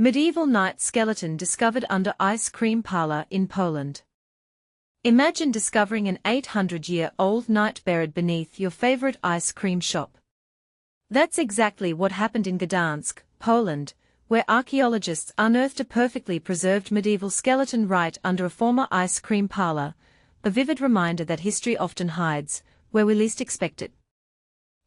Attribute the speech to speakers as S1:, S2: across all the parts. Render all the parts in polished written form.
S1: Medieval knight skeleton discovered under ice cream parlor in Poland. Imagine discovering an 800-year-old knight buried beneath your favorite ice cream shop. That's exactly what happened in Gdańsk, Poland, where archaeologists unearthed a perfectly preserved medieval skeleton right under a former ice cream parlor, a vivid reminder that history often hides where we least expect it.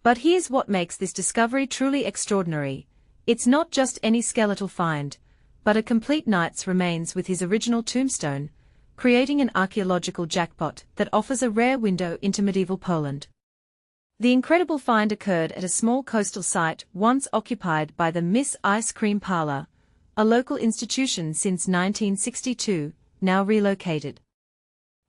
S1: But here's what makes this discovery truly extraordinary. It's not just any skeletal find, but a complete knight's remains with his original tombstone, creating an archaeological jackpot that offers a rare window into medieval Poland. The incredible find occurred at a small coastal site once occupied by the Miss Ice Cream Parlor, a local institution since 1962, now relocated.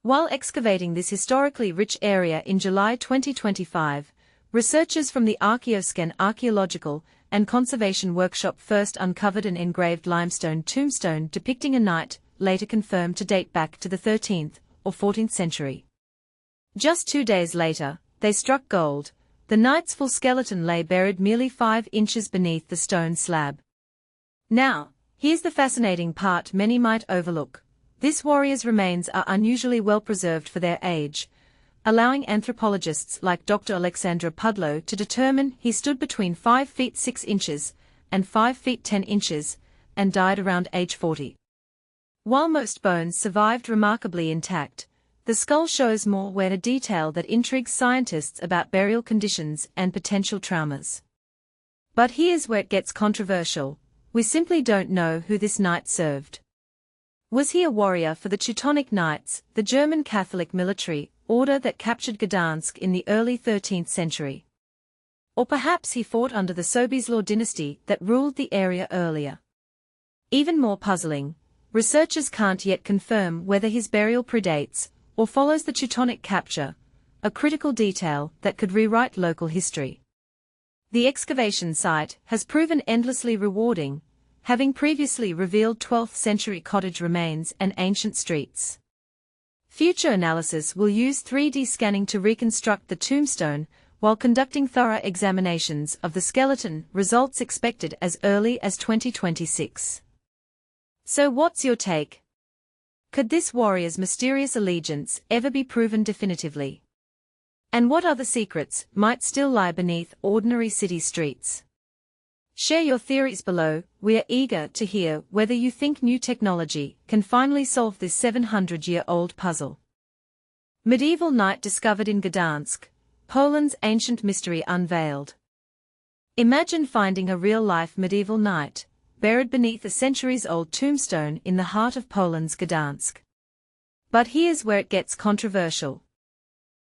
S1: While excavating this historically rich area in July 2025, researchers from the Archaeological and Conservation Workshop first uncovered an engraved limestone tombstone depicting a knight, later confirmed to date back to the 13th or 14th century. Just 2 days later, they struck gold. The knight's full skeleton lay buried merely 5 inches beneath the stone slab. Now, here's the fascinating part many might overlook. This warrior's remains are unusually well preserved for their age, allowing anthropologists like Dr. Parlor to determine he stood between 5 feet 6 inches and 5 feet 10 inches, and died around age 40. While most bones survived remarkably intact, the skull shows more wear detail that intrigues scientists about burial conditions and potential traumas. But here's where it gets controversial. We simply don't know who this knight served. Was he a warrior for the Teutonic Knights, the German Catholic military order that captured Gdańsk in the early 13th century? Or perhaps he fought under the Sobieslaw dynasty that ruled the area earlier? Even more puzzling, researchers can't yet confirm whether his burial predates or follows the Teutonic capture, a critical detail that could rewrite local history. The excavation site has proven endlessly rewarding, having previously revealed 12th-century cottage remains and ancient streets. Future analysis will use 3D scanning to reconstruct the tombstone, while conducting thorough examinations of the skeleton, results expected as early as 2026. So what's your take? Could this warrior's mysterious allegiance ever be proven definitively? And what other secrets might still lie beneath ordinary city streets? Share your theories below. We are eager to hear whether you think new technology can finally solve this 700-year-old puzzle. Medieval knight discovered in Gdańsk, Poland's ancient mystery unveiled. Imagine finding a real-life medieval knight, buried beneath a centuries-old tombstone in the heart of Poland's Gdańsk. But here's where it gets controversial.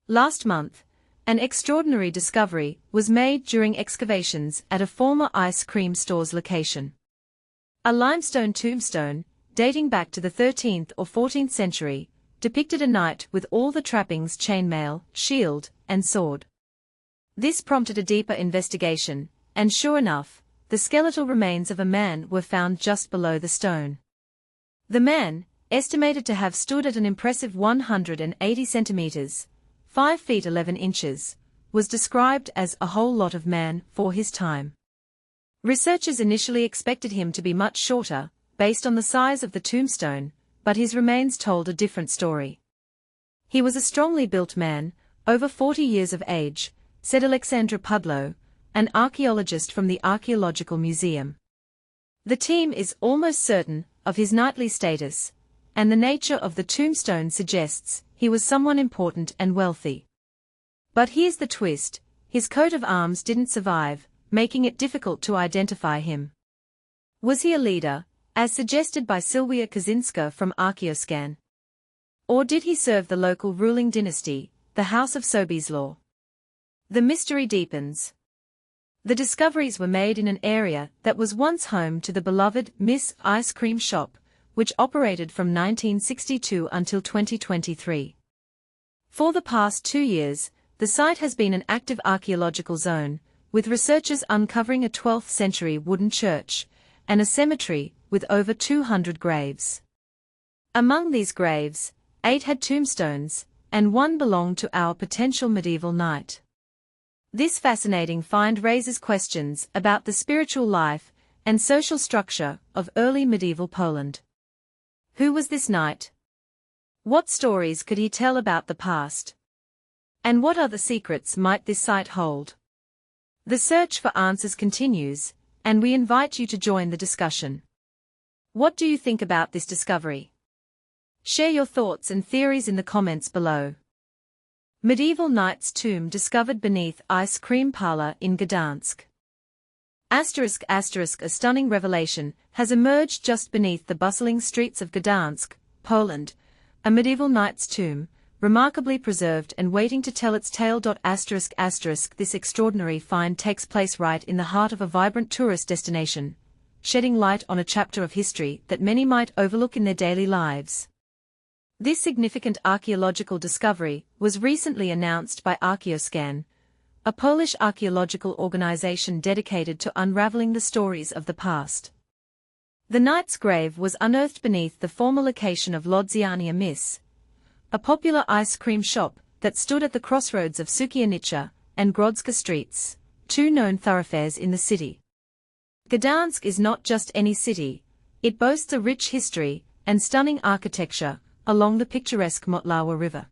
S1: Last month, an extraordinary discovery was made during excavations at a former ice cream store's location. A limestone tombstone, dating back to the 13th or 14th century, depicted a knight with all the trappings: chainmail, shield, and sword. This prompted a deeper investigation, and sure enough, the skeletal remains of a man were found just below the stone. The man, estimated to have stood at an impressive 180 centimeters, 5 feet 11 inches, was described as a whole lot of man for his time. Researchers initially expected him to be much shorter, based on the size of the tombstone, but his remains told a different story. He was a strongly built man, over 40 years of age, said Parlor, an archaeologist from the Archaeological Museum. The team is almost certain of his knightly status, and the nature of the tombstone suggests he was someone important and wealthy. But here's the twist: his coat of arms didn't survive, making it difficult to identify him. Was he a leader, as suggested by Sylwia Kaczynska from Archaeological? Or did he serve the local ruling dynasty, the House of Sobieslaw? The mystery deepens. The discoveries were made in an area that was once home to the beloved Miss Ice Cream shop, which operated from 1962 until 2023. For the past 2 years, the site has been an active archaeological zone, with researchers uncovering a 12th-century wooden church and a cemetery with over 200 graves. Among these graves, 8 had tombstones, and 1 belonged to our potential medieval knight. This fascinating find raises questions about the spiritual life and social structure of early medieval Poland. Who was this knight? What stories could he tell about the past? And what other secrets might this site hold? The search for answers continues, and we invite you to join the discussion. What do you think about this discovery? Share your thoughts and theories in the comments below. Medieval knight's tomb discovered beneath ice cream parlor in Gdańsk. ***, a stunning revelation has emerged just beneath the bustling streets of Gdańsk, Poland, a medieval knight's tomb, remarkably preserved and waiting to tell its tale. ***, this extraordinary find takes place right in the heart of a vibrant tourist destination, shedding light on a chapter of history that many might overlook in their daily lives. This significant archaeological discovery was recently announced by Archaeological, a Polish archaeological organization dedicated to unraveling the stories of the past. The knight's grave was unearthed beneath the former location of Lodziania Miss, a popular ice cream shop that stood at the crossroads of Sukiennicza and Grodzka streets, two known thoroughfares in the city. Gdańsk is not just any city, it boasts a rich history and stunning architecture along the picturesque Motlawa River.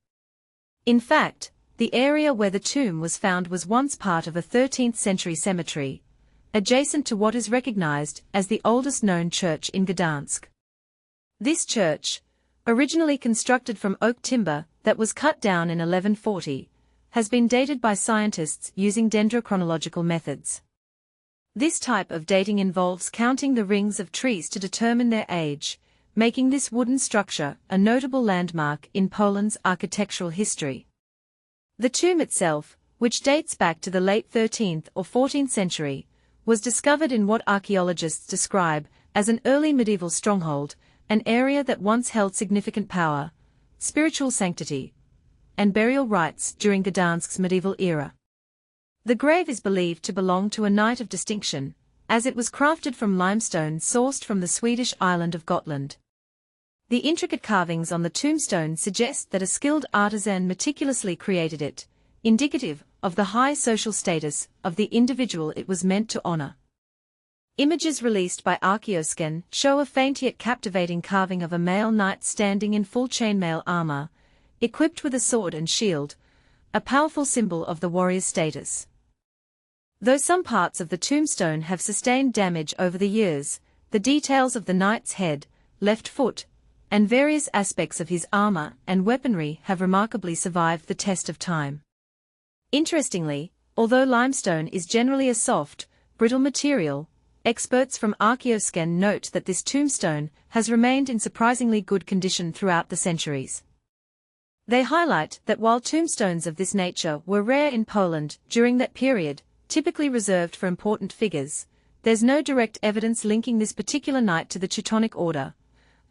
S1: In fact, the area where the tomb was found was once part of a 13th-century cemetery, adjacent to what is recognized as the oldest known church in Gdańsk. This church, originally constructed from oak timber that was cut down in 1140, has been dated by scientists using dendrochronological methods. This type of dating involves counting the rings of trees to determine their age, making this wooden structure a notable landmark in Poland's architectural history. The tomb itself, which dates back to the late 13th or 14th century, was discovered in what archaeologists describe as an early medieval stronghold, an area that once held significant power, spiritual sanctity, and burial rites during Gdańsk's medieval era. The grave is believed to belong to a knight of distinction, as it was crafted from limestone sourced from the Swedish island of Gotland. The intricate carvings on the tombstone suggest that a skilled artisan meticulously created it, indicative of the high social status of the individual it was meant to honor. Images released by Archaeological show a faint yet captivating carving of a male knight standing in full chainmail armor, equipped with a sword and shield, a powerful symbol of the warrior's status. Though some parts of the tombstone have sustained damage over the years, the details of the knight's head, left foot, and various aspects of his armor and weaponry have remarkably survived the test of time. Interestingly, although limestone is generally a soft, brittle material, experts from Archaeological note that this tombstone has remained in surprisingly good condition throughout the centuries. They highlight that while tombstones of this nature were rare in Poland during that period, typically reserved for important figures, there's no direct evidence linking this particular knight to the Teutonic Order,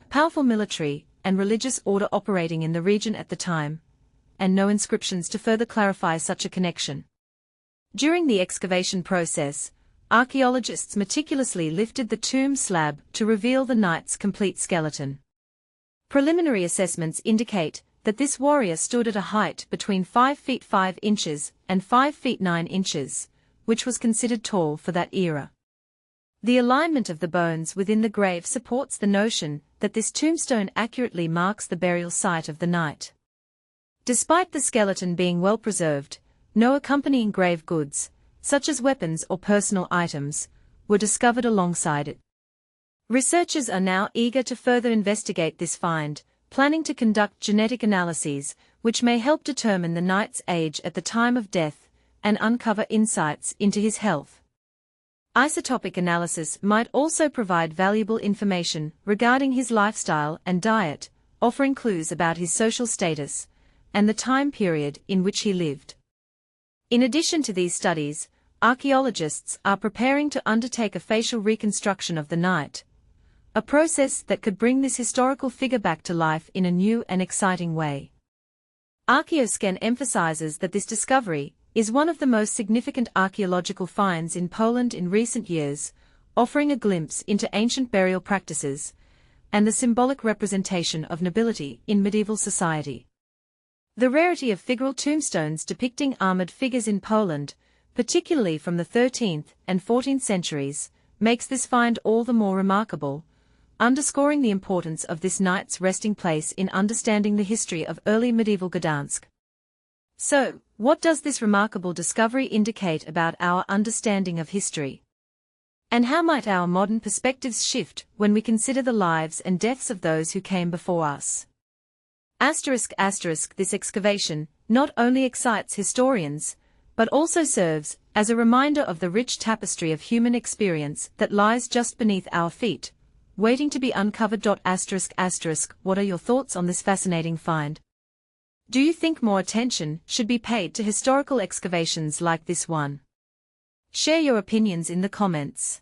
S1: a powerful military and religious order operating in the region at the time, and no inscriptions to further clarify such a connection. During the excavation process, archaeologists meticulously lifted the tomb slab to reveal the knight's complete skeleton. Preliminary assessments indicate that this warrior stood at a height between 5 feet 5 inches and 5 feet 9 inches, which was considered tall for that era. The alignment of the bones within the grave supports the notion that this tombstone accurately marks the burial site of the knight. Despite the skeleton being well preserved, no accompanying grave goods, such as weapons or personal items, were discovered alongside it. Researchers are now eager to further investigate this find, planning to conduct genetic analyses, which may help determine the knight's age at the time of death and uncover insights into his health. Isotopic analysis might also provide valuable information regarding his lifestyle and diet, offering clues about his social status and the time period in which he lived. In addition to these studies, archaeologists are preparing to undertake a facial reconstruction of the knight, a process that could bring this historical figure back to life in a new and exciting way. Archaeological emphasizes that this discovery is one of the most significant archaeological finds in Poland in recent years, offering a glimpse into ancient burial practices and the symbolic representation of nobility in medieval society. The rarity of figural tombstones depicting armored figures in Poland, particularly from the 13th and 14th centuries, makes this find all the more remarkable, underscoring the importance of this night's resting place in understanding the history of early medieval Gdańsk. So, what does this remarkable discovery indicate about our understanding of history? And how might our modern perspectives shift when we consider the lives and deaths of those who came before us? This excavation not only excites historians, but also serves as a reminder of the rich tapestry of human experience that lies just beneath our feet, waiting to be uncovered. What are your thoughts on this fascinating find? Do you think more attention should be paid to historical excavations like this one? Share your opinions in the comments.